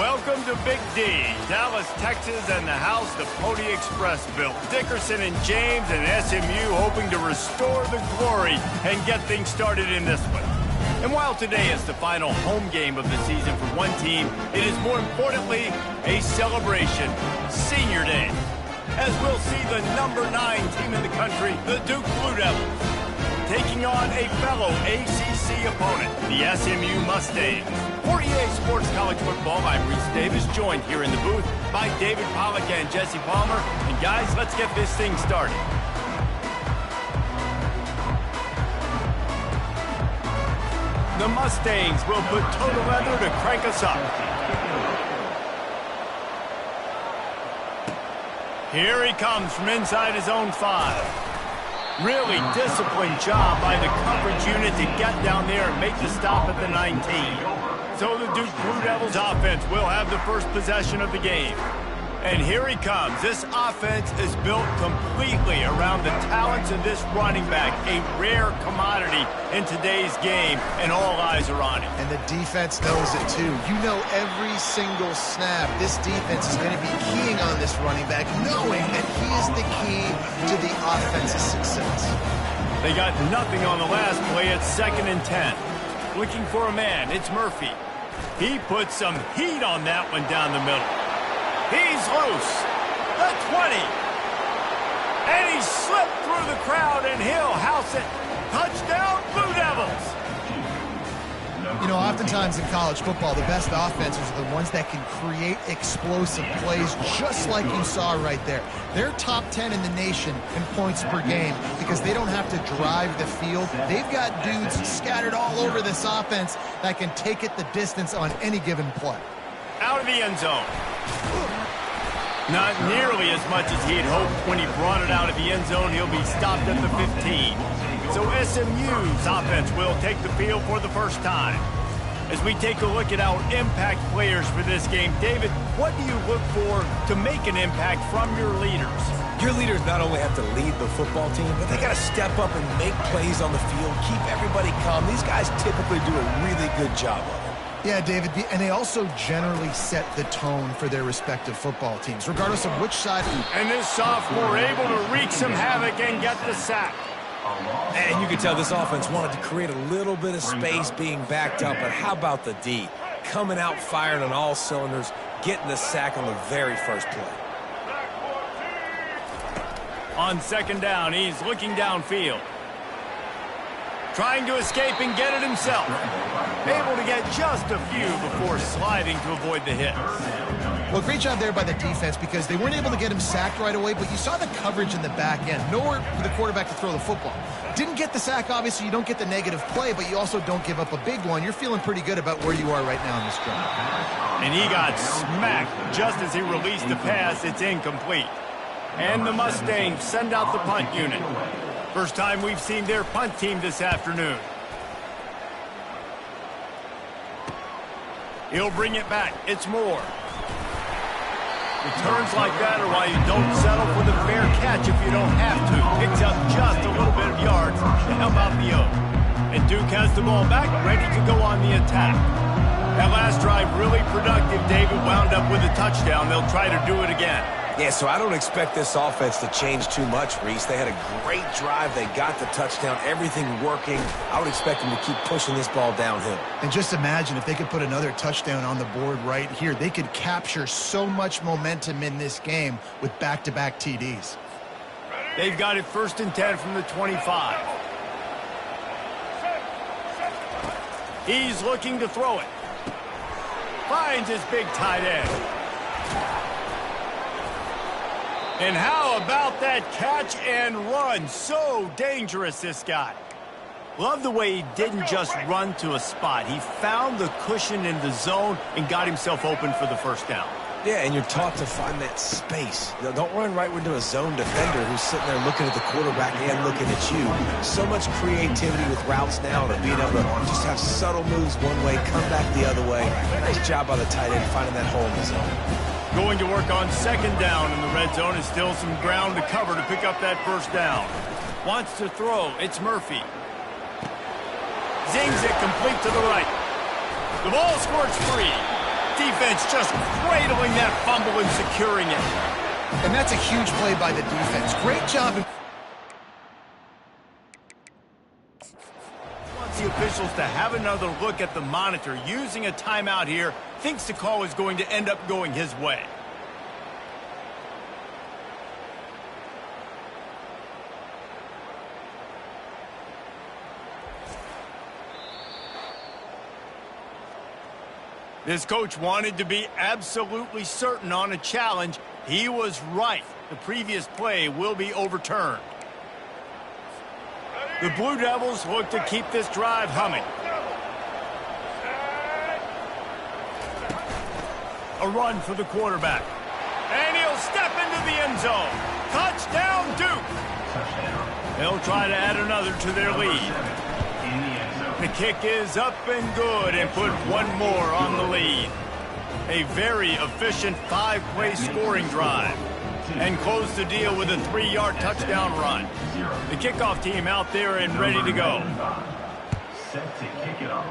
Welcome to Big D, Dallas, Texas, and the house the Pony Express built. Dickerson and James and SMU hoping to restore the glory and get things started in this one. And while today is the final home game of the season for one team, it is more importantly a celebration, Senior Day, as we'll see the number 9 team in the country, the Duke Blue Devils, taking on a fellow ACC opponent, the SMU Mustangs. For EA Sports College Football, I'm Reese Davis, joined here in the booth by David Pollack and Jesse Palmer. And guys, let's get this thing started. The Mustangs will put total leather to crank us up. Here he comes from inside his own 5. Really disciplined job by the coverage unit to get down there and make the stop at the 19. So the Duke Blue Devils offense will have the first possession of the game. And here he comes. This offense is built completely around the talents of this running back, a rare commodity in today's game, and all eyes are on him. And the defense knows it too. You know every single snap, this defense is going to be keying on this running back, knowing that he is the key to the offense's success. They got nothing on the last play. It's 2nd and 10. Looking for a man. It's Murphy. He put some heat on that one down the middle. He's loose. The 20. And he slipped through the crowd, and he'll house it. Touchdown, Blue Devils. You know, oftentimes in college football, the best offenses are the ones that can create explosive plays, just like you saw right there. They're top 10 in the nation in points per game because they don't have to drive the field. They've got dudes scattered all over this offense that can take it the distance on any given play. Out of the end zone. Not nearly as much as he had hoped when he brought it out of the end zone. He'll be stopped at the 15. So SMU's offense will take the field for the first time. As we take a look at our impact players for this game, David, what do you look for to make an impact from your leaders? Your leaders not only have to lead the football team, but they got to step up and make plays on the field, keep everybody calm. These guys typically do a really good job of it. Yeah, David, and they also generally set the tone for their respective football teams, regardless of which side. And this sophomore able to wreak some havoc and get the sack. And you can tell this offense wanted to create a little bit of space being backed up, but how about the D? Coming out firing on all cylinders, getting the sack on the very first play. On 2nd down, he's looking downfield. Trying to escape and get it himself. Able to get just a few before sliding to avoid the hit. Well, great job there by the defense because they weren't able to get him sacked right away, but you saw the coverage in the back end. Nowhere for the quarterback to throw the football. Didn't get the sack, obviously. You don't get the negative play, but you also don't give up a big one. You're feeling pretty good about where you are right now in this drive. And he got smacked just as he released the pass. It's incomplete. And the Mustangs send out the punt unit. First time we've seen their punt team this afternoon. He'll bring it back. It's Moore. Returns like that are why you don't settle for the fair catch if you don't have to. Picks up just a little bit of yards to help out the O. And Duke has the ball back, ready to go on the attack. That last drive really productive. David wound up with a touchdown. They'll try to do it again. Yeah, so I don't expect this offense to change too much, Reese. They had a great drive. They got the touchdown, everything working. I would expect them to keep pushing this ball downhill. And just imagine if they could put another touchdown on the board right here. They could capture so much momentum in this game with back-to-back TDs. They've got it 1st and 10 from the 25. He's looking to throw it. Finds his big tight end. And how about that catch and run? So dangerous, this guy. Love the way he didn't just run to a spot. He found the cushion in the zone and got himself open for the first down. Yeah, and you're taught to find that space. You know, don't run right into a zone defender who's sitting there looking at the quarterback and looking at you. So much creativity with routes now and being able to just have subtle moves one way, come back the other way. Nice job by the tight end finding that hole in the zone. Going to work on 2nd down in the red zone. Is still some ground to cover to pick up that first down. Wants to throw. It's Murphy. Zings it complete to the right. The ball squirts free. defense just cradling that fumble and securing it. And that's a huge play by the defense. Great job. Wants the officials to have another look at the monitor. Using a timeout here, thinks the call is going to end up going his way. This coach wanted to be absolutely certain on a challenge. He was right. The previous play will be overturned. The Blue Devils look to keep this drive humming. A run for the quarterback. And he'll step into the end zone. Touchdown, Duke. They'll try to add another to their lead. The kick is up and good and put one more on the lead. A very efficient 5-play scoring drive. And close the deal with a 3-yard touchdown run. The kickoff team out there and ready to go. Set to kick it off.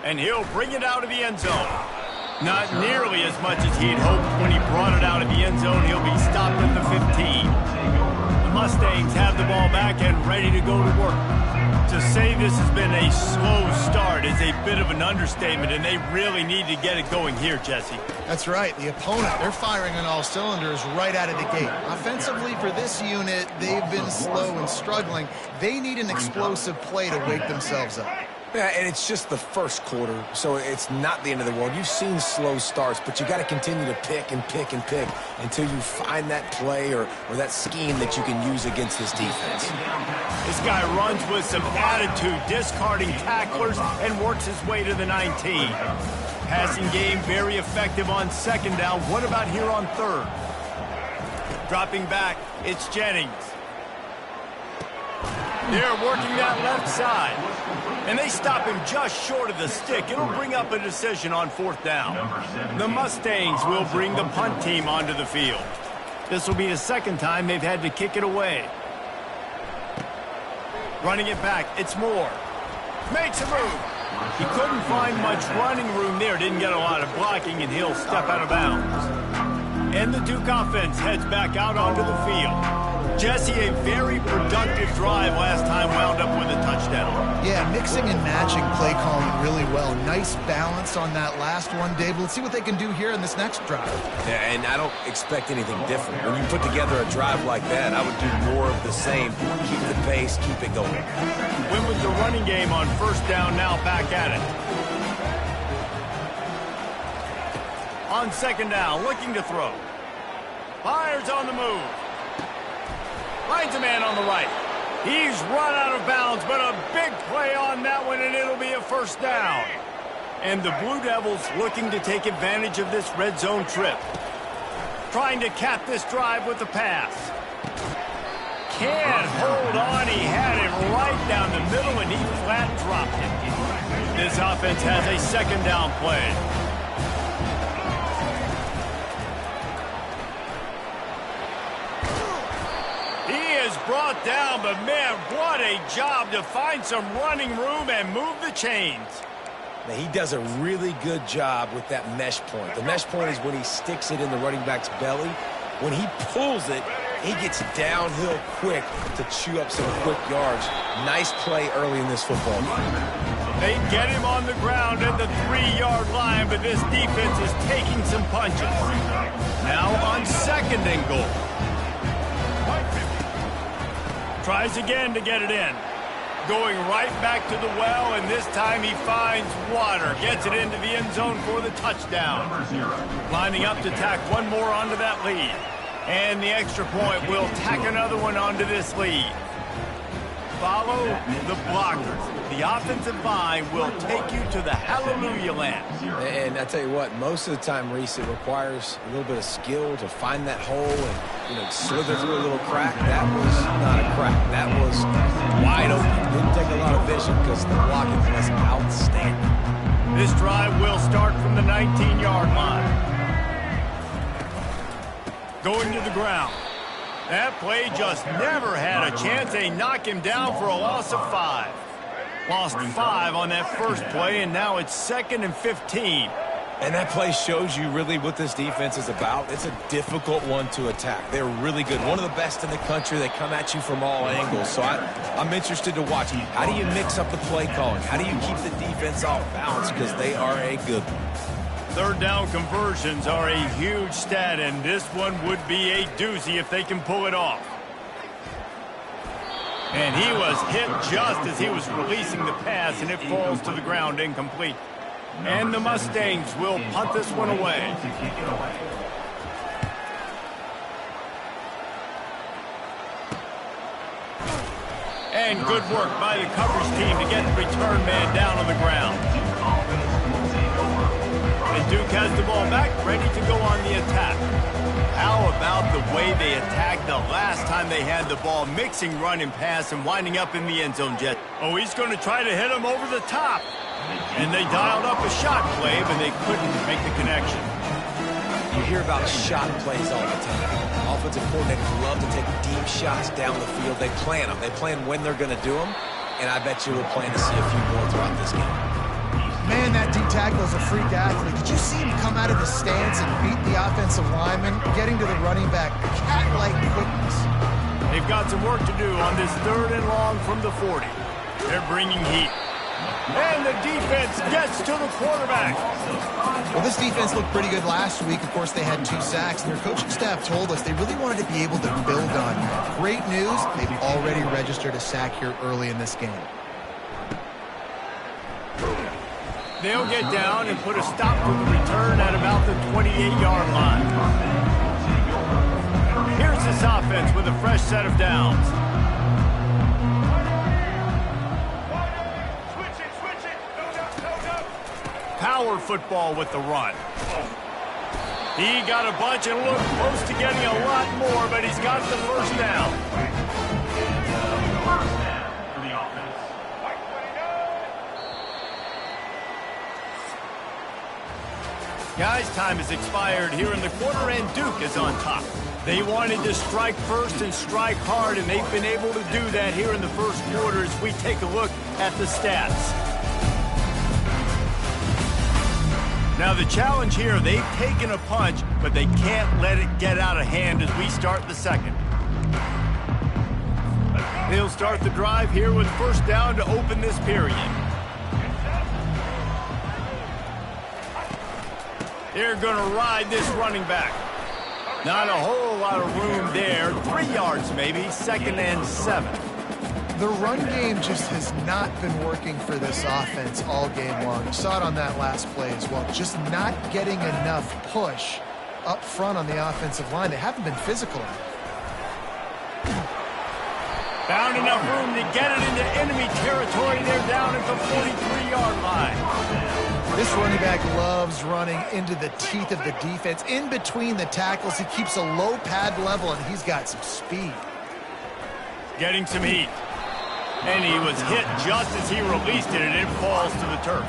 And he'll bring it out of the end zone. Not nearly as much as he'd hoped when he brought it out of the end zone. He'll be stopped at the 15. Mustangs have the ball back and ready to go to work. To say this has been a slow start is a bit of an understatement, and they really need to get it going here, Jesse. That's right. The opponent, they're firing on all cylinders right out of the gate. Offensively for this unit, they've been slow and struggling. They need an explosive play to wake themselves up. Yeah, and it's just the first quarter, so it's not the end of the world. You've seen slow starts, but you got to continue to pick and pick and pick until you find that play or that scheme that you can use against this defense. This guy runs with some attitude, discarding tacklers, and works his way to the 19. Passing game very effective on second down. What about here on third? Dropping back, it's Jennings. They're working that left side. And they stop him just short of the stick. It'll bring up a decision on fourth down. The Mustangs will bring the punt team onto the field. This will be the second time they've had to kick it away. Running it back, it's Moore. Makes a move. He couldn't find much running room there. Didn't get a lot of blocking, and he'll step out of bounds. And the Duke offense heads back out onto the field. Jesse, a very productive drive last time, wound up with a touchdown. Yeah, mixing and matching play calling really well. Nice balance on that last one, Dave. Let's see what they can do here in this next drive. Yeah, and I don't expect anything different. When you put together a drive like that, I would do more of the same. Keep the pace, keep it going. Win with the running game on first down, now back at it. On second down, looking to throw. Fires on the move. Finds a man on the right. He's run out of bounds, but a big play on that one, and it'll be a first down. And the Blue Devils looking to take advantage of this red zone trip. Trying to cap this drive with the pass. Can't hold on. He had it right down the middle, and he flat dropped it. This offense has a second down play. Brought down, but man, what a job to find some running room and move the chains. Now, he does a really good job with that mesh point. The mesh point is when he sticks it in the running back's belly. When he pulls it, he gets downhill quick to chew up some quick yards. Nice play early in this football game. They get him on the ground at the 3-yard line, but this defense is taking some punches. Now on second and goal. Tries again to get it in. Going right back to the well, and this time he finds water. Gets it into the end zone for the touchdown. Lining up to tack one more onto that lead. And the extra point will tack another one onto this lead. Follow the blockers. The offensive line will take you to the hallelujah land. And I tell you what, most of the time, Reese, it requires a little bit of skill to find that hole and, slither through a little crack. That was not a crack. That was wide open. Didn't take a lot of vision because the blocking was outstanding. This drive will start from the 19-yard line. Going to the ground. That play just never had a chance. They knock him down for a loss of 5. Lost 5 on that first play, and now it's 2nd and 15. And that play shows you really what this defense is about. It's a difficult one to attack. They're really good. One of the best in the country. They come at you from all angles. So I'm interested to watch. How do you mix up the play calling? How do you keep the defense off balance? Because they are a good one. Third down conversions are a huge stat, and this one would be a doozy if they can pull it off. And he was hit just as he was releasing the pass, and it falls to the ground incomplete. And the Mustangs will punt this one away. And good work by the coverage team to get the return man down on the ground. And Duke has the ball back, ready to go on the attack. How about the way they attacked the last time they had the ball, mixing run and pass and winding up in the end zone, Jet? Oh, he's going to try to hit him over the top. And they dialed up a shot play, but they couldn't make the connection. You hear about shot plays all the time. Offensive coordinators love to take deep shots down the field. They plan them. They plan when they're going to do them. And I bet you we'll plan to see a few more throughout this game. Man, that D tackle is a freak athlete. Did you see him come out of the stance and beat the offensive lineman, getting to the running back? Cat-like quickness. They've got some work to do on this 3rd and long from the 40. They're bringing heat. And the defense gets to the quarterback. Well, this defense looked pretty good last week. Of course, they had 2 sacks, and their coaching staff told us they really wanted to be able to build on. Great news, they've already registered a sack here early in this game. They'll get down and put a stop to the return at about the 28-yard line. Here's this offense with a fresh set of downs. Power football with the run. He got a bunch and looked close to getting a lot more, but he's got the first down. Guys, time has expired here in the quarter, and Duke is on top. They wanted to strike first and strike hard, and they've been able to do that here in the first quarter as we take a look at the stats. Now the challenge here, they've taken a punch, but they can't let it get out of hand as we start the second. They'll start the drive here with first down to open this period. They're going to ride this running back. Not a whole lot of room there. 3 yards maybe, 2nd and 7. The run game just has not been working for this offense all game long. You saw it on that last play as well. Just not getting enough push up front on the offensive line. They haven't been physical. Found enough room to get it into enemy territory. They're down at the 43-yard line. This running back loves running into the teeth of the defense. In between the tackles, he keeps a low pad level, and he's got some speed. Getting some heat. And he was hit just as he released it, and it falls to the turf.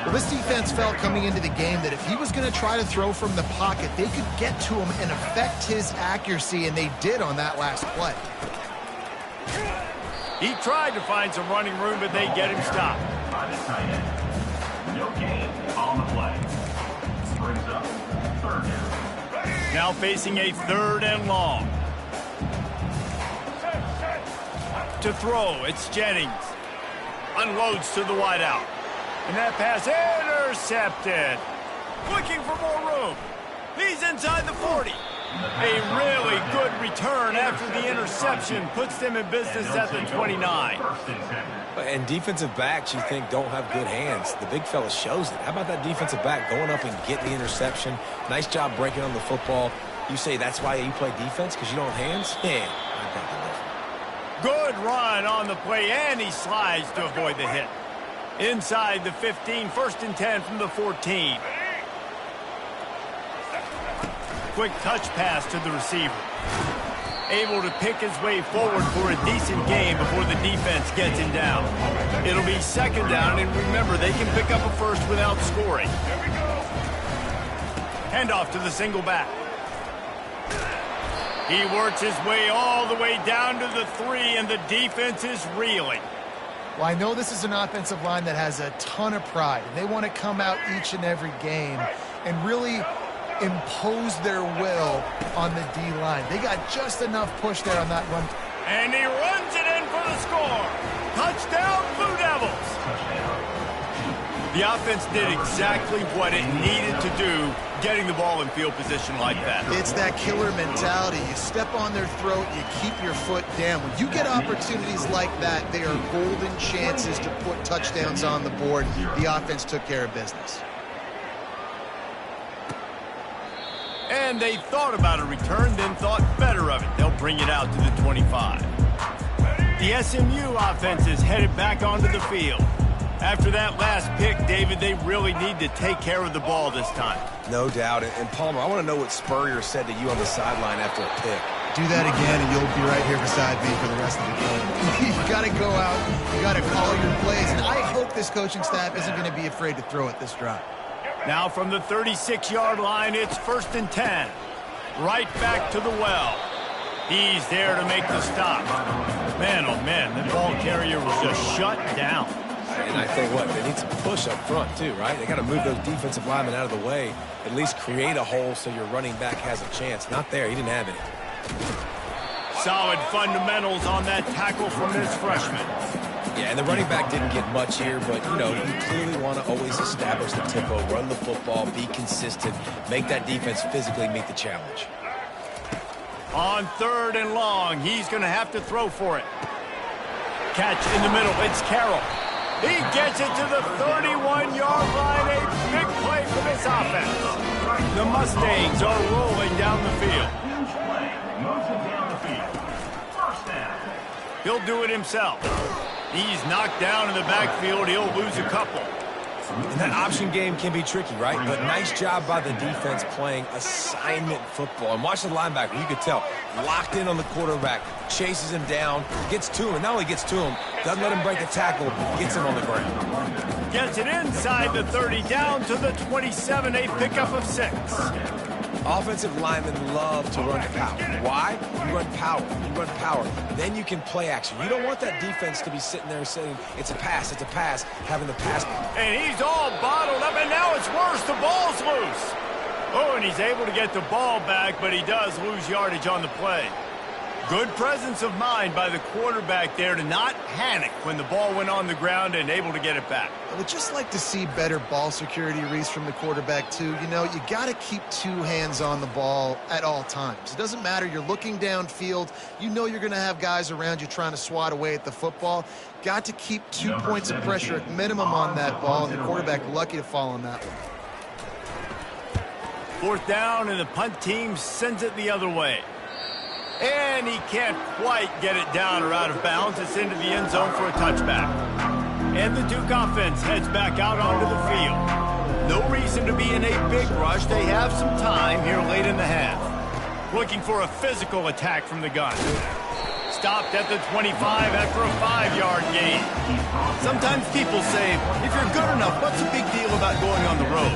Well, this defense felt coming into the game that if he was going to try to throw from the pocket, they could get to him and affect his accuracy, and they did on that last play. He tried to find some running room, but they get him stopped. No gain on the play. Brings up 3rd down. Now facing a 3rd and long. To throw, it's Jennings. Unloads to the wideout. And that pass intercepted. Looking for more room. He's inside the 40. A really good return after the interception puts them in business at the 29. And defensive backs, you think, don't have good hands. The big fella shows it. How about that defensive back going up and getting the interception? Nice job breaking on the football. You say that's why you play defense, because you don't have hands? Yeah, I think good run on the play, and he slides to avoid the hit. Inside the 15, 1st and 10 from the 14. Quick touch pass to the receiver. Able to pick his way forward for a decent game before the defense gets him down. It'll be 2nd down, and remember, they can pick up a first without scoring. Handoff to the single back. He works his way all the way down to the 3, and the defense is reeling. Well, I know this is an offensive line that has a ton of pride. They want to come out each and every game and really impose their will on the D-line. They got just enough push there on that run. And he runs it in for the score. Touchdown, Blue Devils. The offense did exactly what it needed to do, getting the ball in field position like that. It's that killer mentality. You step on their throat, you keep your foot down. When you get opportunities like that, they are golden chances to put touchdowns on the board. The offense took care of business. And they thought about a return, then thought better of it. They'll bring it out to the 25. The SMU offense is headed back onto the field. After that last pick, David, they really need to take care of the ball this time. No doubt. And Palmer, I want to know what Spurrier said to you on the sideline after a pick. Do that again, and you'll be right here beside me for the rest of the game. You got to go out. You got to call your plays. And I hope this coaching staff isn't going to be afraid to throw it this drive. Now from the 36-yard line, it's 1st and 10. Right back to the well. He's there to make the stop. Man, oh man, the ball carrier was just shut down. And I tell you what, they need some push up front too, right? They got to move those defensive linemen out of the way, at least create a hole so your running back has a chance. Not there. He didn't have any. Solid fundamentals on that tackle from this freshman. Yeah, and the running back didn't get much here, but, you know, you clearly want to always establish the tempo, run the football, be consistent, make that defense physically meet the challenge. On 3rd and long, he's going to have to throw for it. Catch in the middle. It's Carroll. He gets it to the 31-yard line. A big play for this offense. The Mustangs are rolling down the field. Huge play. Moves it down the field. First down. He'll do it himself. He's knocked down in the backfield. He'll lose a couple. And that option game can be tricky, right? But nice job by the defense playing assignment football. And watch the linebacker. You could tell. Locked in on the quarterback. Chases him down. Gets to him. And not only gets to him, doesn't let him break the tackle. Gets him on the ground. Gets it inside the 30, down to the 27. A pickup of 6. Offensive linemen love to run power. Why? You run power. You run power. Then you can play action. You don't want that defense to be sitting there saying, it's a pass, having the pass. And he's all bottled up, and now it's worse. The ball's loose. Oh, and he's able to get the ball back, but he does lose yardage on the play. Good presence of mind by the quarterback there to not panic when the ball went on the ground and able to get it back. I would just like to see better ball security, Reese, from the quarterback, too. You know, you got to keep 2 hands on the ball at all times. It doesn't matter. You're looking downfield. You know you're going to have guys around you trying to swat away at the football. Got to keep 2 points of pressure at minimum on that ball, and the quarterback lucky to fall on that one. 4th down, and the punt team sends it the other way. And he can't quite get it down or out of bounds. It's into the end zone for a touchback. And the Duke offense heads back out onto the field. No reason to be in a big rush. They have some time here late in the half. Looking for a physical attack from the gun. Stopped at the 25 after a 5-yard gain. Sometimes people say, if you're good enough, what's the big deal about going on the road?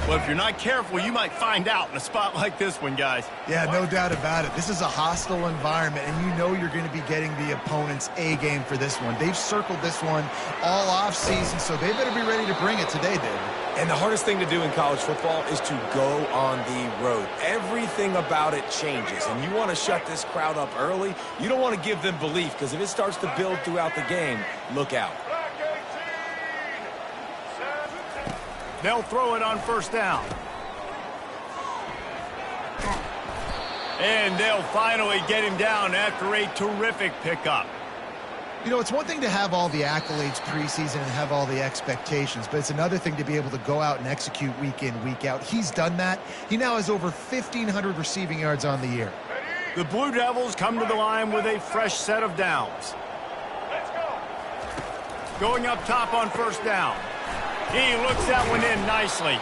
Well, if you're not careful, you might find out in a spot like this one, guys. Yeah, no doubt about it. This is a hostile environment, and you know you're going to be getting the opponent's A game for this one. They've circled this one all offseason, so they better be ready to bring it today, David. And the hardest thing to do in college football is to go on the road. Everything about it changes, and you want to shut this crowd up early. You don't want to give them belief, because if it starts to build throughout the game, look out. They'll throw it on 1st down. And they'll finally get him down after a terrific pickup. You know, it's one thing to have all the accolades preseason and have all the expectations, but it's another thing to be able to go out and execute week in, week out. He's done that. He now has over 1,500 receiving yards on the year. The Blue Devils come to the line with a fresh set of downs. Going up top on 1st down. He looks that one in nicely.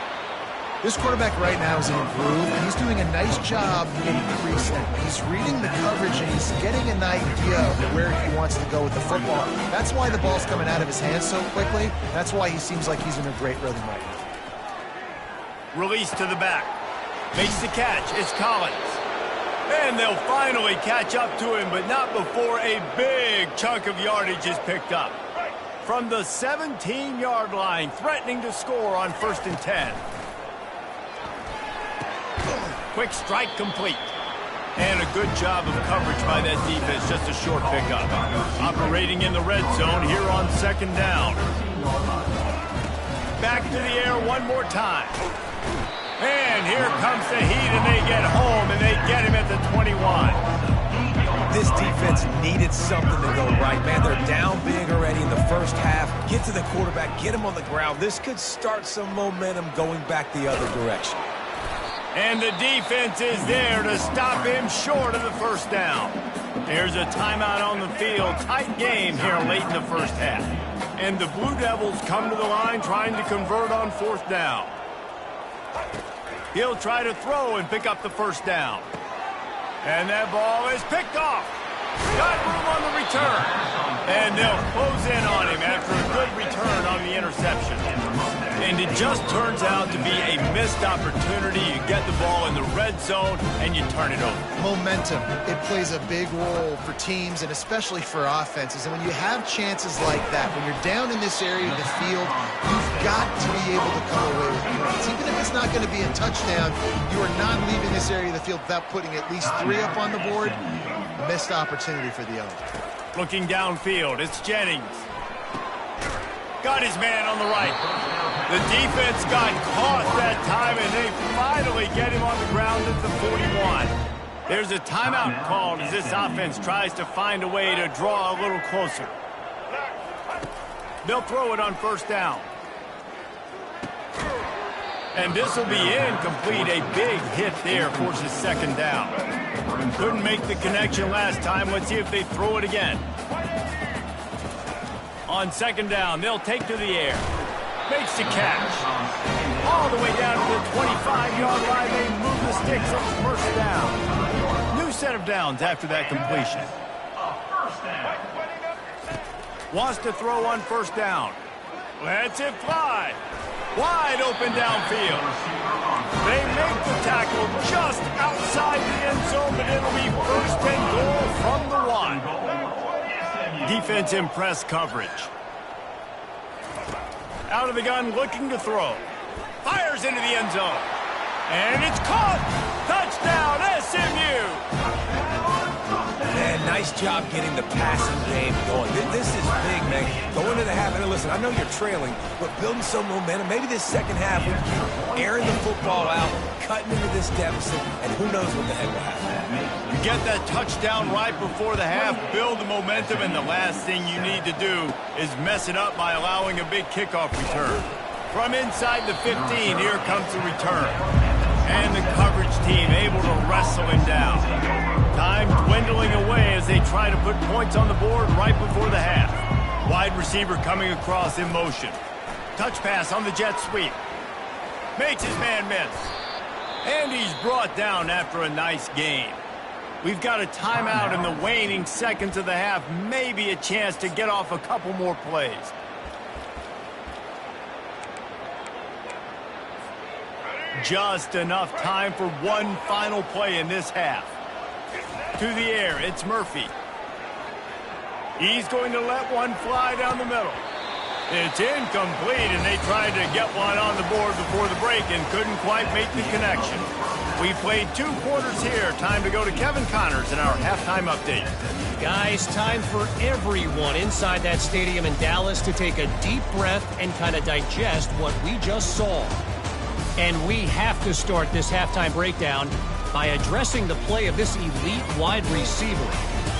This quarterback right now is in a groove, and he's doing a nice job getting pre-snap. He's reading the coverage, and he's getting an idea of where he wants to go with the football. That's why the ball's coming out of his hands so quickly. That's why he seems like he's in a great rhythm right now. Release to the back. Makes the catch. It's Collins. And they'll finally catch up to him, but not before a big chunk of yardage is picked up. from the 17-yard line, threatening to score on 1st and 10. Quick strike complete. And a good job of coverage by that defense, just a short pickup. Operating in the red zone here on 2nd down. Back to the air one more time. And here comes the heat, and they get home, and they get him at the 21. This defense needed something to go right, man. They're down big already in the first half. Get to the quarterback, get him on the ground. This could start some momentum going back the other direction. And the defense is there to stop him short of the 1st down. There's a timeout on the field. Tight game here late in the first half. And the Blue Devils come to the line trying to convert on 4th down. He'll try to throw and pick up the 1st down. And that ball is picked off. Got room on the return. And they'll close in on him after a good return on the interception. And it just turns out to be a missed opportunity. You get the ball in the red zone, and you turn it over. Momentum. It plays a big role for teams and especially for offenses. And when you have chances like that, when you're down in this area of the field, you've got to be able to come away with points. Even if it's not going to be a touchdown, you are not leaving this area of the field without putting at least 3 up on the board. Missed opportunity for the owner. Looking downfield, it's Jennings. Got his man on the right. The defense got caught that time, and they finally get him on the ground at the 41. There's a timeout called as this offense tries to find a way to draw a little closer. They'll throw it on 1st down. And this will be incomplete. A big hit there forces 2nd down. Couldn't make the connection last time. Let's see if they throw it again. On 2nd down, they'll take to the air. Makes the catch. All the way down to the 25-yard line. They move the sticks on 1st down. New set of downs after that completion. Wants to throw on 1st down. Lets it fly. Wide open downfield. They make the tackle just outside the end zone, but it'll be 1st and goal from the 1. Defense in press coverage. Out of the gun, looking to throw. Fires into the end zone. And it's caught. Touchdown, SMU. Man, nice job getting the passing game going. This is big, man. Going to the half, and listen, I know you're trailing, but building some momentum. Maybe this 2nd half, we keep airing the football out, cutting into this deficit, and who knows what the heck will happen. You get that touchdown right before the half, build the momentum, and the last thing you need to do is mess it up by allowing a big kickoff return. From inside the 15, here comes the return. And the coverage team able to wrestle him down. Time dwindling away as they try to put points on the board right before the half. Wide receiver coming across in motion. Touch pass on the jet sweep. Makes his man miss. And he's brought down after a nice game. We've got a timeout in the waning seconds of the half. Maybe a chance to get off a couple more plays. Just enough time for one final play in this half. To the air, it's Murphy. He's going to let one fly down the middle. It's incomplete, and they tried to get one on the board before the break and couldn't quite make the connection. We played 2 quarters here. Time to go to Kevin Connors in our halftime update. Guys, time for everyone inside that stadium in Dallas to take a deep breath and kind of digest what we just saw. And we have to start this halftime breakdown by addressing the play of this elite wide receiver.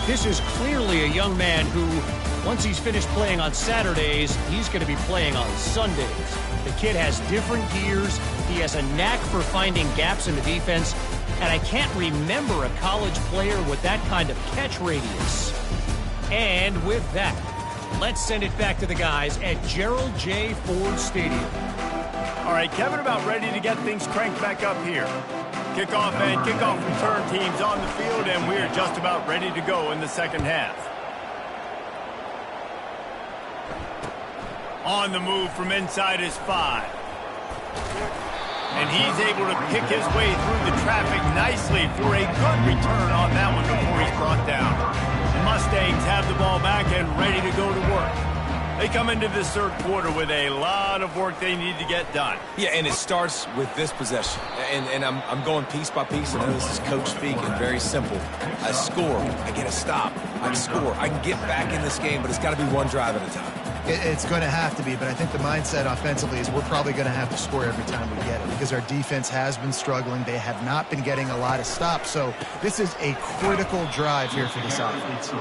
This is clearly a young man who, once he's finished playing on Saturdays, he's going to be playing on Sundays. The kid has different gears. He has a knack for finding gaps in the defense. And I can't remember a college player with that kind of catch radius. And with that, let's send it back to the guys at Gerald J. Ford Stadium. All right, Kevin, about ready to get things cranked back up here. Kickoff and kickoff return teams on the field, and we're just about ready to go in the second half. On the move from inside his 5. And he's able to pick his way through the traffic nicely for a good return on that one before he's brought down. The Mustangs have the ball back and ready to go to work. They come into this third quarter with a lot of work they need to get done. Yeah, and it starts with this possession. And I'm going piece by piece. I know this is coach speak and very simple. I score. I get a stop. I score. I can get back in this game, but it's got to be one drive at a time. It's going to have to be, but I think the mindset offensively is we're probably going to have to score every time we get it because our defense has been struggling. They have not been getting a lot of stops, so this is a critical drive here for this offense.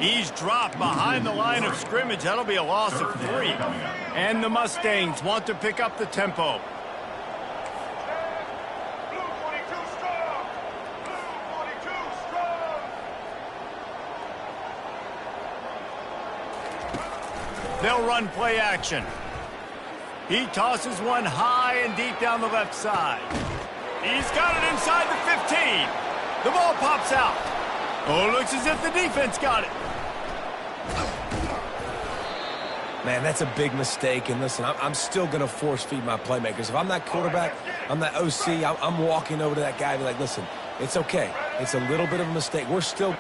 He's dropped behind the line of scrimmage. That'll be a loss of 3. And the Mustangs want to pick up the tempo. They'll run play action. He tosses one high and deep down the left side. He's got it inside the 15. The ball pops out. Oh, looks as if the defense got it. Man, that's a big mistake. And listen, I'm still going to force feed my playmakers. If I'm that quarterback, I'm that OC, I'm walking over to that guy and be like, listen, it's okay. It's a little bit of a mistake. We're still...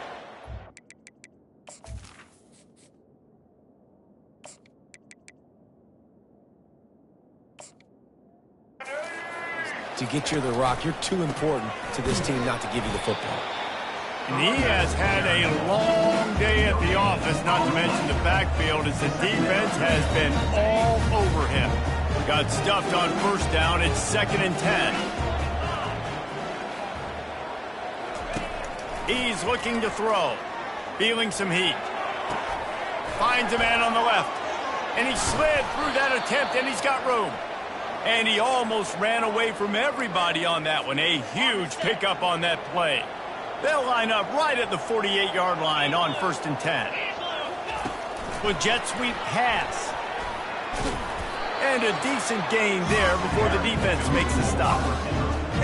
To get you the rock, you're too important to this team not to give you the football. And he has had a long day at the office, not to mention the backfield, as the defense has been all over him. Got stuffed on first down. It's 2nd and 10. He's looking to throw. Feeling some heat. Finds a man on the left. And he slid through that attempt, and he's got room. And he almost ran away from everybody on that one. A huge pickup on that play. They'll line up right at the 48-yard line on 1st and 10. With jet sweep pass. And a decent gain there before the defense makes the stop.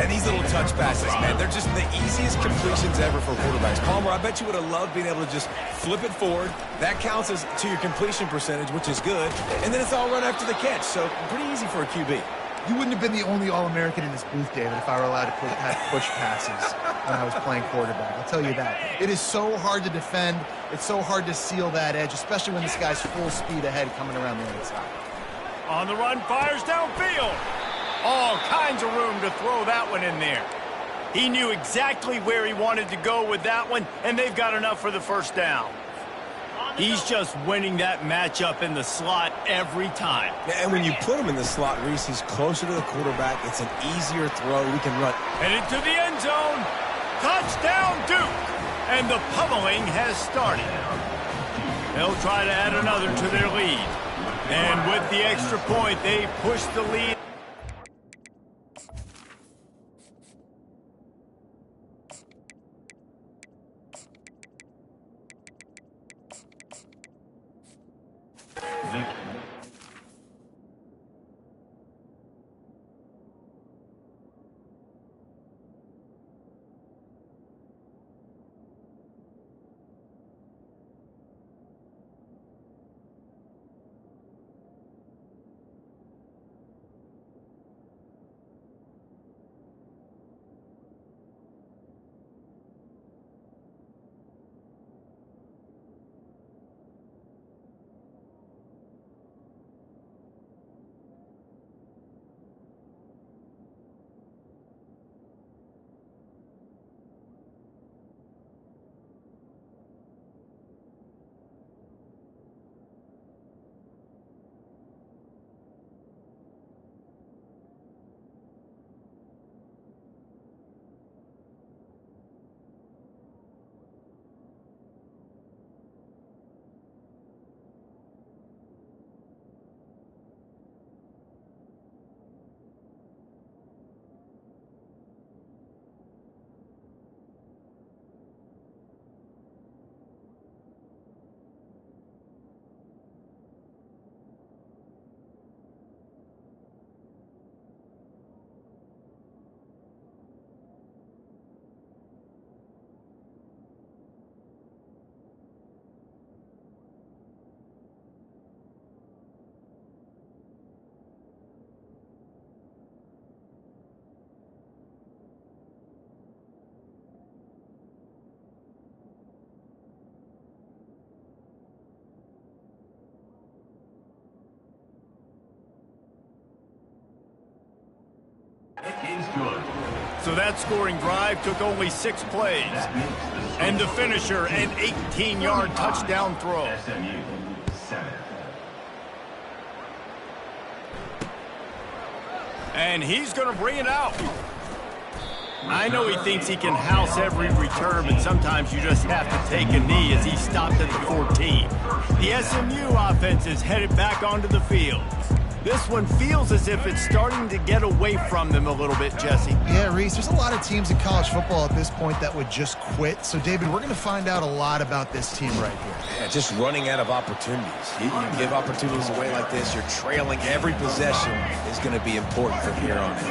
And these little touch passes, man, they're just the easiest completions ever for quarterbacks. Palmer, I bet you would have loved being able to just flip it forward. That counts as to your completion percentage, which is good. And then it's all run after the catch, so pretty easy for a QB. You wouldn't have been the only All-American in this booth, David, if I were allowed to have push passes when I was playing quarterback. I'll tell you that. It is so hard to defend. It's so hard to seal that edge, especially when this guy's full speed ahead coming around the outside. On the run, fires downfield. All kinds of room to throw that one in there. He knew exactly where he wanted to go with that one, and they've got enough for the first down. He's just winning that matchup in the slot every time. And when you put him in the slot, Reese, he's closer to the quarterback. It's an easier throw. We can run. Headed to the end zone. Touchdown, Duke. And the pummeling has started. They'll try to add another to their lead. And with the extra point, they push the lead. So that scoring drive took only 6 plays. And the finisher, an 18-yard touchdown throw. SMU 7. And he's going to bring it out. I know he thinks he can house every return, but sometimes you just have to take a knee as he stopped at the 14. The SMU offense is headed back onto the field. This one feels as if it's starting to get away from them a little bit, Jesse. Yeah, Reese, there's a lot of teams in college football at this point that would just quit. So, David, we're going to find out a lot about this team right here. Yeah, just running out of opportunities. You give opportunities away like this, you're trailing. Every possession is going to be important from here on in.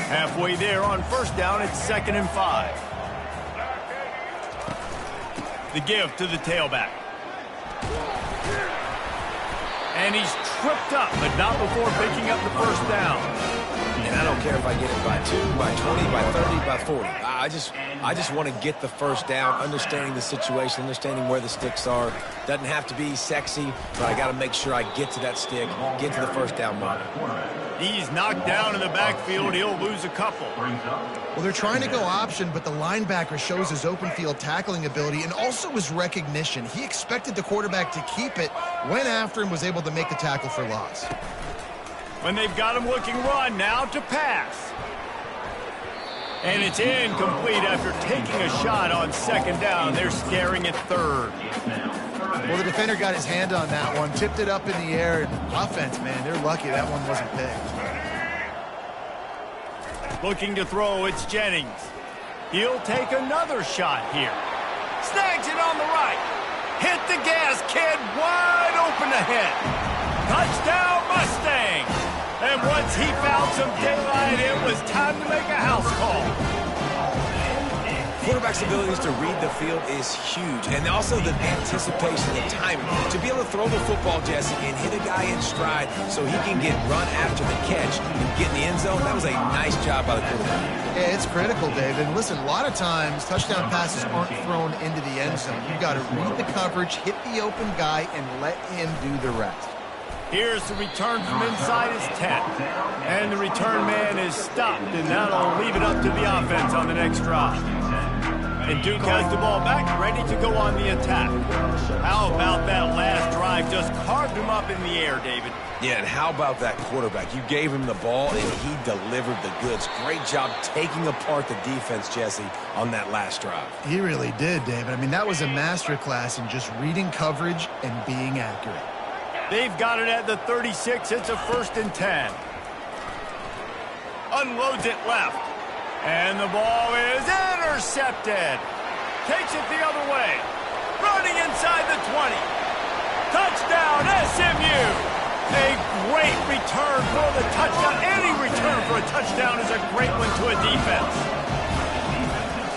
Halfway there on first down, it's 2nd and 5. The give to the tailback. And he's tripped up, but not before picking up the first down. And I don't care if I get it by 2, by 20, by 30, by 40. I just want to get the first down, understanding the situation, understanding where the sticks are. Doesn't have to be sexy, but I got to make sure I get to that stick, get to the first down mark. He's knocked down in the backfield. He'll lose a couple. Well, they're trying to go option, but the linebacker shows his open field tackling ability and also his recognition. He expected the quarterback to keep it, went after him, was able to make the tackle for loss. When they've got him looking run, now to pass. And it's incomplete after taking a shot on 2nd down. They're scaring at 3rd. Well, the defender got his hand on that one, tipped it up in the air. And offense, man, they're lucky that one wasn't picked. Looking to throw, it's Jennings. He'll take another shot here. Snags it on the right. Hit the gas, kid. Wide open ahead. Touchdown, Mustang. And once he found some daylight, it was time to make a house call. Quarterback's abilities to read the field is huge, and also the anticipation, the timing. To be able to throw the football, Jesse, and hit a guy in stride so he can get run after the catch and get in the end zone, that was a nice job by the quarterback. Yeah, it's critical, David. And listen, a lot of times touchdown passes aren't thrown into the end zone. You've got to read the coverage, hit the open guy, and let him do the rest. Here's the return from inside his 10. And the return man is stopped, and that'll leave it up to the offense on the next drive. And Duke has the ball back, ready to go on the attack. How about that last drive? Just carved him up in the air, David. Yeah, and how about that quarterback? You gave him the ball, and he delivered the goods. Great job taking apart the defense, Jesse, on that last drive. He really did, David. I mean, that was a masterclass in just reading coverage and being accurate. They've got it at the 36. It's a 1st and 10. Unloads it left. And the ball is intercepted. Takes it the other way. Running inside the 20. Touchdown, SMU. A great return for the touchdown. Any return for a touchdown is a great one to a defense.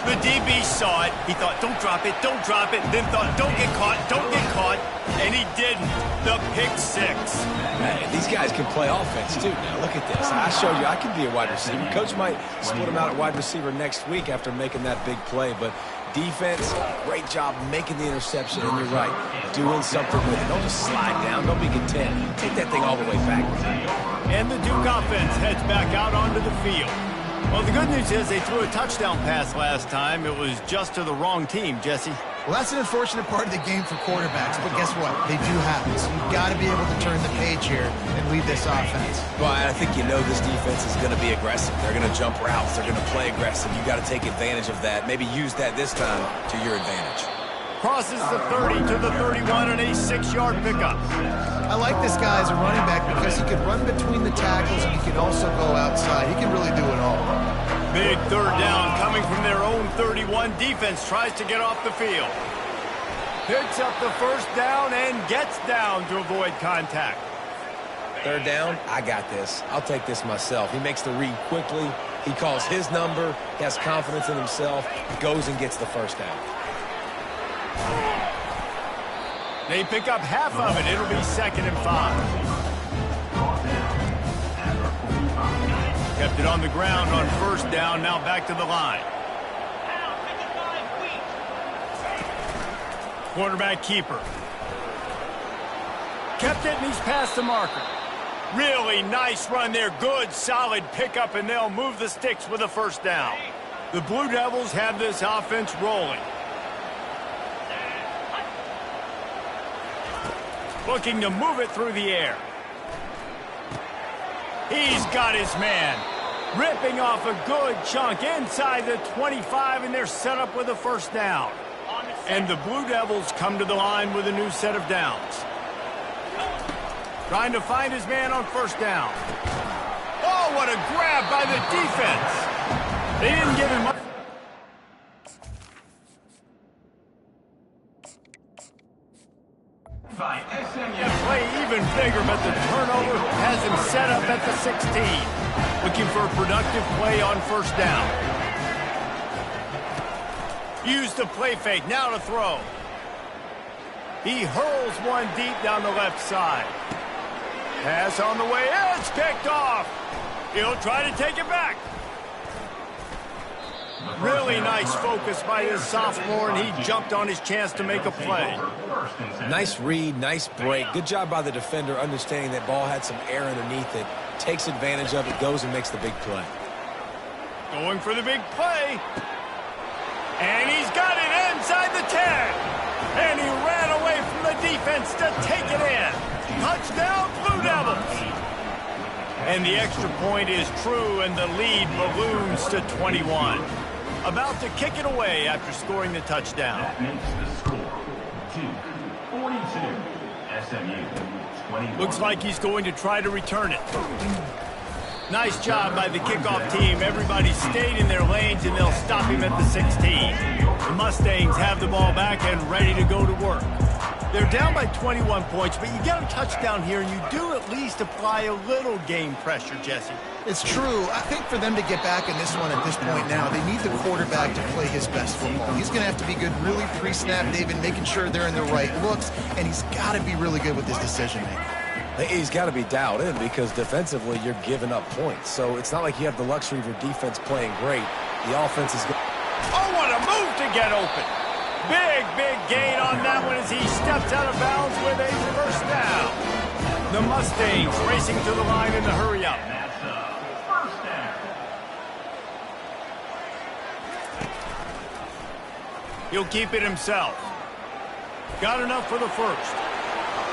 The DB saw it. He thought, don't drop it, don't drop it. Then thought, don't get caught, don't get caught. And he didn't. The pick 6. Hey, these guys can play offense, too. Now, look at this. I showed you I can be a wide receiver. Coach might split him out at wide receiver next week after making that big play. But defense, great job making the interception. And you're right, doing something with it. Don't just slide down. Don't be content. Take that thing all the way back. And the Duke offense heads back out onto the field. Well, the good news is they threw a touchdown pass last time. It was just to the wrong team, Jesse. Well, that's an unfortunate part of the game for quarterbacks, but guess what? They do happen. So you've got to be able to turn the page here and lead this offense. Well, I think you know this defense is going to be aggressive. They're going to jump routes. They're going to play aggressive. You've got to take advantage of that. Maybe use that this time to your advantage. Crosses the 30 to the 31 and a 6-yard pickup. I like this guy as a running back because he can run between the tackles and he can also go outside. He can really do it all. Big 3rd down coming from their own 31. Defense tries to get off the field. Picks up the 1st down and gets down to avoid contact. 3rd down, I got this. I'll take this myself. He makes the read quickly. He calls his number. He has confidence in himself. Goes and gets the 1st down. They pick up half of it. It'll be 2nd and 5. Kept it on the ground on 1st down. Now back to the line. Quarterback keeper. Kept it, and he's past the marker. Really nice run there. Good, solid pickup, and they'll move the sticks with a 1st down. The Blue Devils have this offense rolling. Looking to move it through the air. He's got his man. Ripping off a good chunk inside the 25, and they're set up with a first down. And the Blue Devils come to the line with a new set of downs. Trying to find his man on first down. Oh, what a grab by the defense. They didn't give him much. By SMU. Play even bigger, but the turnover has him set up at the 16. Looking for a productive play on first down. Use the play fake, now to throw. He hurls one deep down the left side. Pass on the way, it's picked off. He'll try to take it back. Really nice focus by this sophomore, and he jumped on his chance to make a play. Nice read, nice break. Good job by the defender understanding that ball had some air underneath it. Takes advantage of it, goes and makes the big play. Going for the big play. And he's got it inside the 10. And he ran away from the defense to take it in. Touchdown, Blue Devils. And the extra point is true, and the lead balloons to 21. About to kick it away after scoring the touchdown. That makes the score 2-42. SMU 21. Looks like he's going to try to return it. Nice job by the kickoff team. Everybody stayed in their lanes, and they'll stop him at the 16. The Mustangs have the ball back and ready to go to work. They're down by 21 points, but you get a touchdown here, and you do at least apply a little game pressure, Jesse. It's true. I think for them to get back in this one at this point now, they need the quarterback to play his best football. He's going to have to be good really pre-snap, David, making sure they're in the right looks, and he's got to be really good with his decision-making. He's got to be dialed in because defensively you're giving up points. So it's not like you have the luxury of your defense playing great. The offense is good. Oh, what a move to get open. Big gain on that one as he steps out of bounds with a first down. The Mustangs racing to the line in the hurry up. That's a first down. He'll keep it himself. Got enough for the first.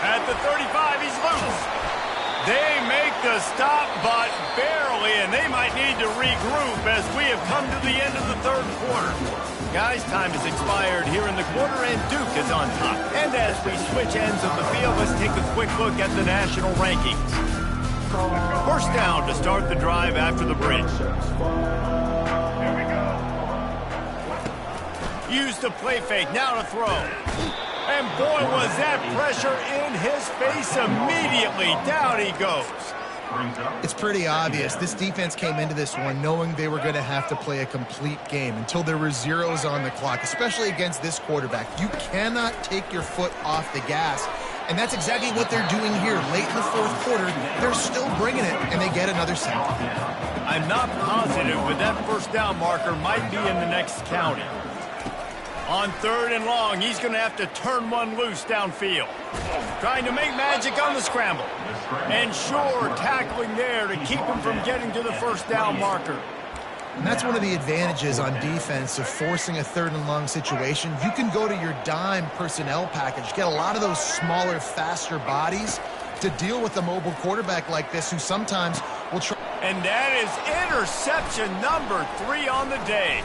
At the 35, he's loose. They make the stop, but barely, and they might need to regroup as we have come to the end of the third quarter. Guys, time has expired here in the quarter, and Duke is on top. And as we switch ends of the field, let's take a quick look at the national rankings. First down to start the drive after the bridge. Here we go. Use the play fake, now to throw. And boy, was that pressure in his face immediately. Down he goes. It's pretty obvious. This defense came into this one knowing they were going to have to play a complete game until there were zeros on the clock, especially against this quarterback. You cannot take your foot off the gas, and that's exactly what they're doing here. Late in the fourth quarter, they're still bringing it, and they get another sack. I'm not positive, but that first down marker might be in the next county. On third and long, he's going to have to turn one loose downfield. Trying to make magic on the scramble. And sure, tackling there to keep him from getting to the first down marker. And that's one of the advantages on defense of forcing a third and long situation. You can go to your dime personnel package, get a lot of those smaller, faster bodies to deal with a mobile quarterback like this who sometimes will try. And that is interception number 3 on the day.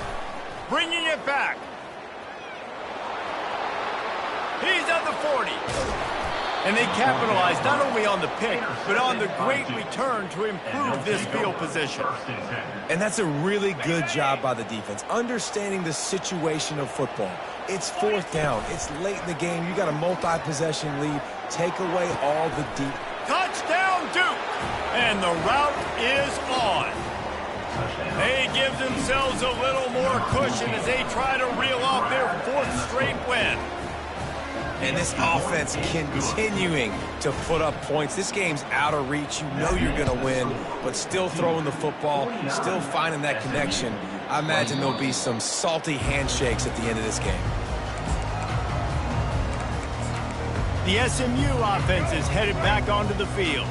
Bringing it back. He's at the 40. And they capitalized not only on the pick, but on the great return to improve this field position. And that's a really good job by the defense, understanding the situation of football. It's fourth down. It's late in the game. You got a multi-possession lead. Take away all the deep. Touchdown, Duke! And the route is on. They give themselves a little more cushion as they try to reel off their 4th straight win. And this offense continuing to put up points. This game's out of reach. You know you're going to win, but still throwing the football, still finding that connection. I imagine there'll be some salty handshakes at the end of this game. The SMU offense is headed back onto the field.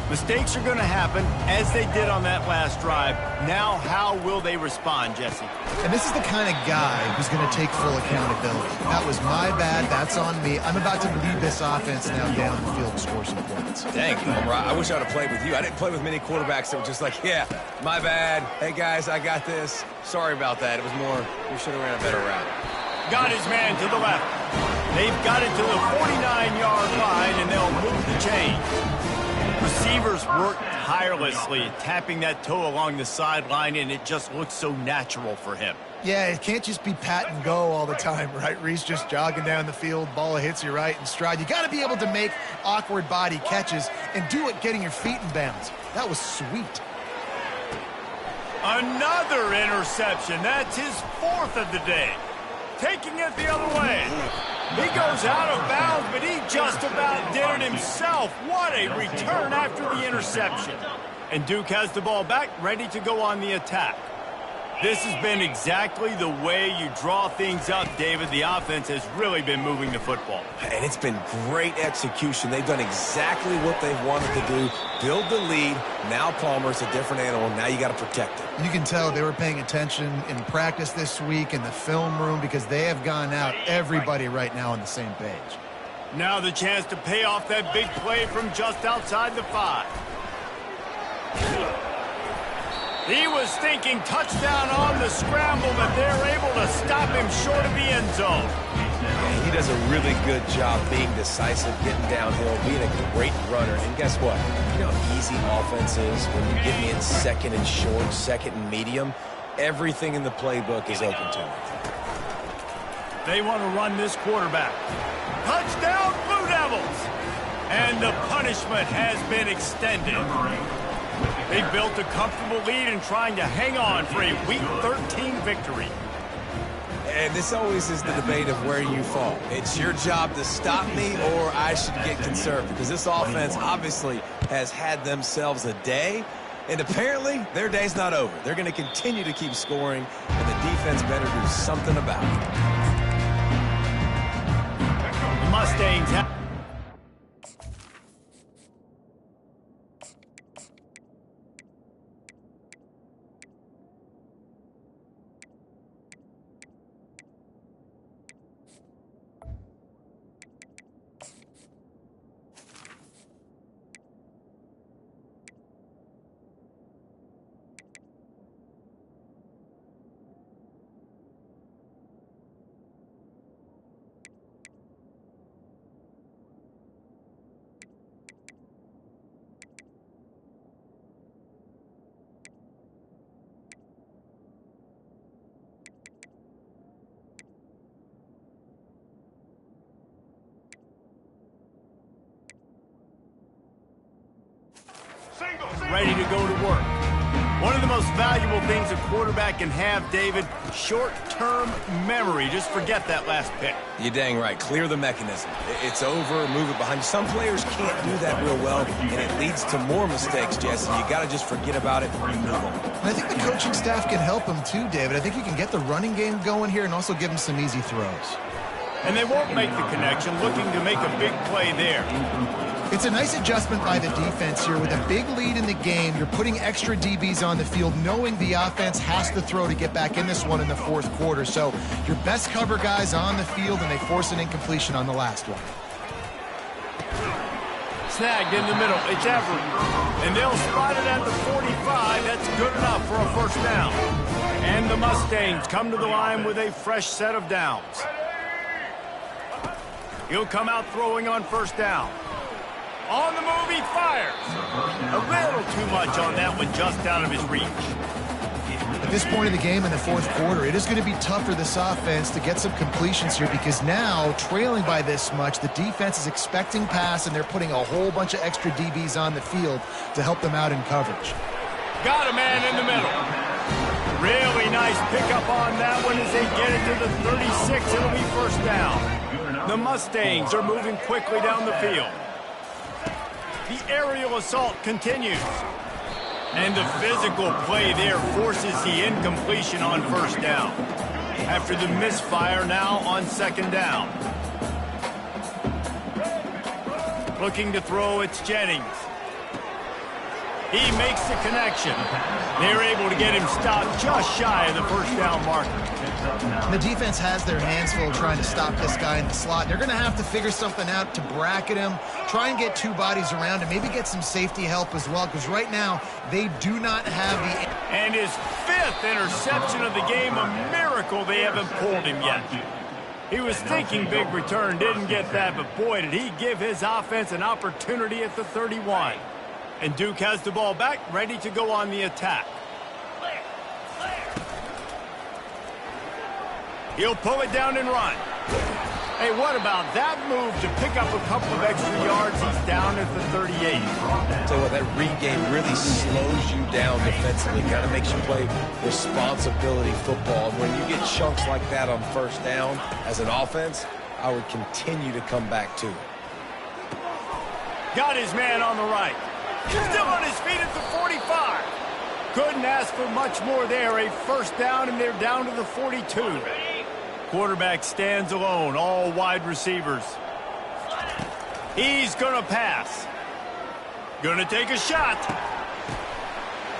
Mistakes are going to happen, as they did on that last drive. Now, how will they respond, Jesse? And this is the kind of guy who's going to take full accountability. That was my bad. That's on me. I'm about to lead this offense now down the field and score some points. Dang, Homer, I wish I would have played with you. I didn't play with many quarterbacks that were just like, yeah, my bad. Hey, guys, I got this. Sorry about that. It was more, we should have ran a better route. Got his man to the left. They've got it to the 49-yard line, and they'll move the chains. Receivers work tirelessly, tapping that toe along the sideline, and it just looks so natural for him. Yeah, it can't just be pat and go all the time, right? Reese just jogging down the field, ball hits you right in stride. You got to be able to make awkward body catches and do it getting your feet in bounds. That was sweet. Another interception. That's his 4th of the day. Taking it the other way. He goes out of bounds, but he just about did it himself. What a return after the interception. And Duke has the ball back, ready to go on the attack. This has been exactly the way you draw things up, David. The offense has really been moving the football. And it's been great execution. They've done exactly what they've wanted to do. Build the lead. Now Palmer's a different animal. Now you got to protect it. You can tell they were paying attention in practice this week in the film room because they have gone out, everybody right now on the same page. Now the chance to pay off that big play from just outside the 5. He was thinking touchdown on the scramble, but they're able to stop him short of the end zone. Yeah, he does a really good job being decisive, getting downhill, being a great runner. And guess what? You know how easy offense is when you get me in second and short, second and medium. Everything in the playbook is open to me. They want to run this quarterback. Touchdown, Blue Devils! And the punishment has been extended. They built a comfortable lead and trying to hang on for a Week 13 victory. And this always is the debate of where you fall. It's your job to stop me or I should get conservative because this offense obviously has had themselves a day, and apparently their day's not over. They're going to continue to keep scoring, and the defense better do something about it. The Mustangs have... ready to go to work. One of the most valuable things a quarterback can have, David, short-term memory. Just forget that last pick. You're dang right. Clear the mechanism. It's over, move it behind you. Some players can't do that real well, and it leads to more mistakes, Jesse. You got to just forget about it and move on. And I think the coaching staff can help him too, David. I think you can get the running game going here and also give him some easy throws. And they won't make the connection, looking to make a big play there. It's a nice adjustment by the defense here. With a big lead in the game, you're putting extra DBs on the field, knowing the offense has to throw to get back in this one in the 4th quarter. So your best cover guys on the field, and they force an incompletion on the last one. Snagged in the middle. It's Everett. And they'll spot it at the 45. That's good enough for a first down. And the Mustangs come to the line with a fresh set of downs. He'll come out throwing on first down. On the move, he fires. A little too much on that one, just out of his reach. At this point of the game in the 4th quarter, it is going to be tough for this offense to get some completions here because now, trailing by this much, the defense is expecting pass, and they're putting a whole bunch of extra DBs on the field to help them out in coverage. Got a man in the middle. Really nice pickup on that one as they get it to the 36. It'll be first down. The Mustangs are moving quickly down the field. The aerial assault continues. And the physical play there forces the incompletion on first down. After the misfire, now on second down. Looking to throw, it's Jennings. He makes the connection. They're able to get him stopped just shy of the first down marker. The defense has their hands full trying to stop this guy in the slot. They're going to have to figure something out to bracket him, try and get two bodies around him, maybe get some safety help as well, because right now they do not have the... And his 5th interception of the game, a miracle they haven't pulled him yet. He was thinking big return, didn't get that, but boy, did he give his offense an opportunity at the 31. And Duke has the ball back, ready to go on the attack. He'll pull it down and run. Hey, what about that move to pick up a couple of extra yards? He's down at the 38. So that read game really slows you down defensively, kind of makes you play responsibility football. When you get chunks like that on first down as an offense, I would continue to come back to it. Got his man on the right. Still on his feet at the 45. Couldn't ask for much more there. A first down, and they're down to the 42. Quarterback stands alone, all wide receivers. He's going to pass. Going to take a shot.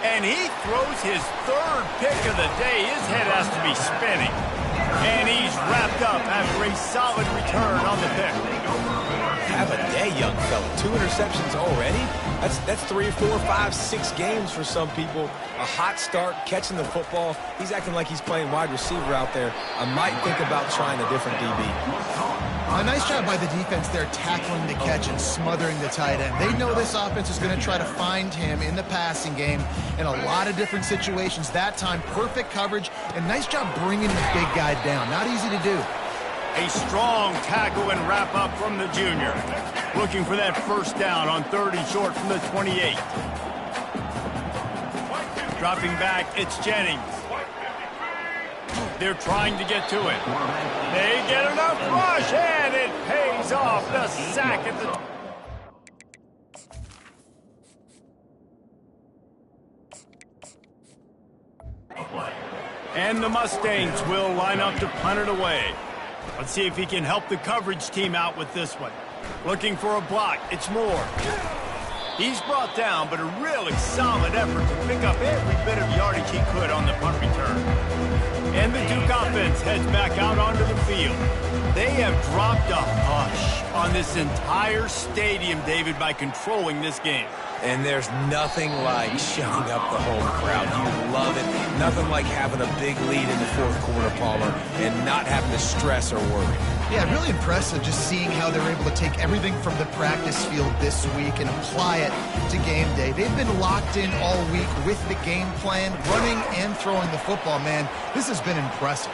And he throws his 3rd pick of the day. His head has to be spinning. And he's wrapped up after a solid return on the pick. Have a day, young fella. 2 interceptions already? That's 3, 4, 5, 6 games for some people. A hot start, catching the football. He's acting like he's playing wide receiver out there. I might think about trying a different DB. A nice job by the defense there tackling the catch and smothering the tight end. They know this offense is going to try to find him in the passing game in a lot of different situations. That time, perfect coverage, and nice job bringing the big guy down. Not easy to do. A strong tackle and wrap up from the junior. Looking for that first down on 30 short from the 28. Dropping back, it's Jennings. They're trying to get to it. They get enough rush, and it pays off. The sack at the... And the Mustangs will line up to punt it away. Let's see if he can help the coverage team out with this one. Looking for a block. It's Moore. He's brought down, but a really solid effort to pick up every bit of yardage he could on the punt return. And the Duke offense heads back out onto the field. They have dropped a hush on this entire stadium, David, by controlling this game. And there's nothing like showing up the home crowd. You love it. Nothing like having a big lead in the 4th quarter, Palmer, and not having to stress or worry. Yeah, really impressive just seeing how they're able to take everything from the practice field this week and apply it to game day. They've been locked in all week with the game plan, running and throwing the football, man. This has been impressive.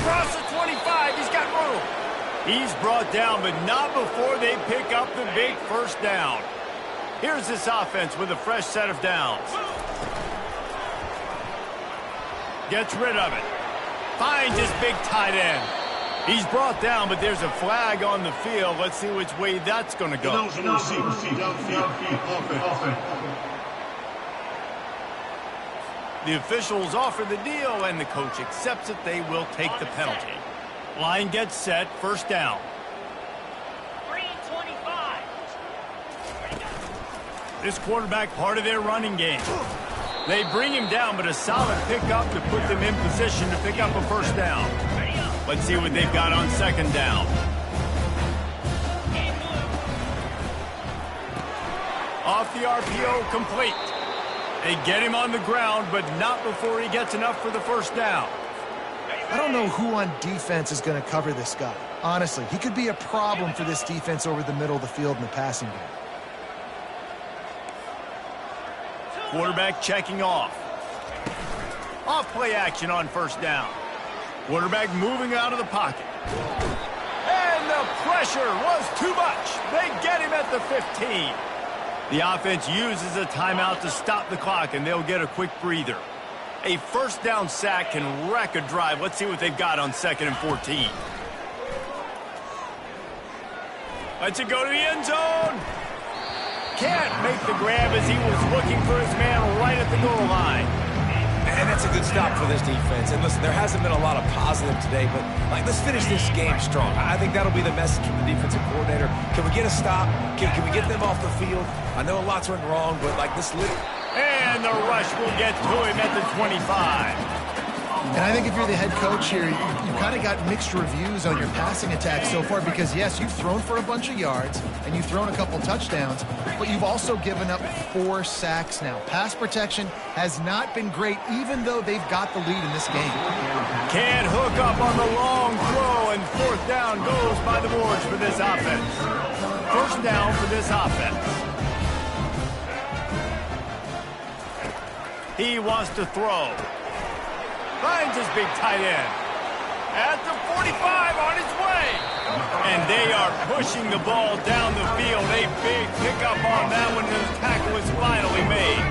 Across the 25, he's got room. He's brought down, but not before they pick up the big first down. Here's this offense with a fresh set of downs. Gets rid of it. Finds his big tight end. He's brought down, but there's a flag on the field. Let's see which way that's going to go. The officials offer the deal, and the coach accepts it. They will take the penalty. Line gets set. First down. This quarterback part of their running game. They bring him down, but a solid pickup to put them in position to pick up a first down. Let's see what they've got on second down. Off the RPO, complete. They get him on the ground, but not before he gets enough for the first down. I don't know who on defense is going to cover this guy. Honestly, he could be a problem for this defense over the middle of the field in the passing game. Quarterback checking off. Off play action on first down. Quarterback moving out of the pocket. And the pressure was too much. They get him at the 15. The offense uses a timeout to stop the clock, and they'll get a quick breather. A first down sack can wreck a drive. Let's see what they've got on 2nd and 14. Lets it go to the end zone. Can't make the grab as he was looking for his man right at the goal line. And that's a good stop for this defense. And listen, there hasn't been a lot of positive today, but let's finish this game strong. I think that'll be the message from the defensive coordinator. Can we get a stop? Can we get them off the field? I know a lot's went wrong, but this little... And the rush will get to him at the 25. And I think if you're the head coach here, you've kind of got mixed reviews on your passing attack so far because, yes, you've thrown for a bunch of yards and you've thrown a couple touchdowns, but you've also given up 4 sacks now. Pass protection has not been great, even though they've got the lead in this game. Can't hook up on the long throw, and 4th down goes by the boards for this offense. 1st down for this offense. He wants to throw. Finds his big tight end. At the 45 on his way. And they are pushing the ball down the field. A big pickup on that one. The tackle is finally made.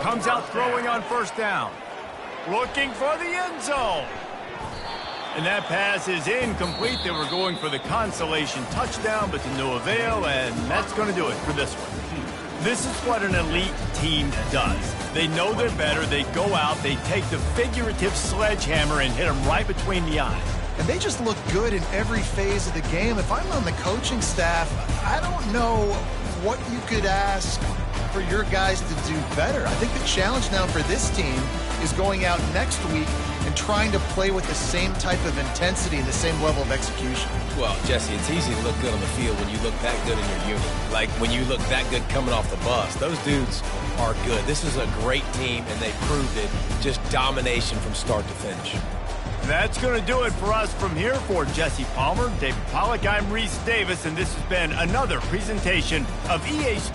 Comes out throwing on 1st down. Looking for the end zone. And that pass is incomplete. They were going for the consolation touchdown, but to no avail, and that's going to do it for this one. This is what an elite team does. They know they're better. They go out. They take the figurative sledgehammer and hit them right between the eyes. And they just look good in every phase of the game. If I'm on the coaching staff, I don't know what you could ask for your guys to do better. I think the challenge now for this team is going out next week and trying to play with the same type of intensity and the same level of execution. Well, Jesse, it's easy to look good on the field when you look that good in your unit. Like when you look that good coming off the bus. Those dudes are good. This is a great team, and they proved it. Just domination from start to finish. That's going to do it for us from here. For Jesse Palmer, David Pollack, I'm Reese Davis, and this has been another presentation of EA Sports.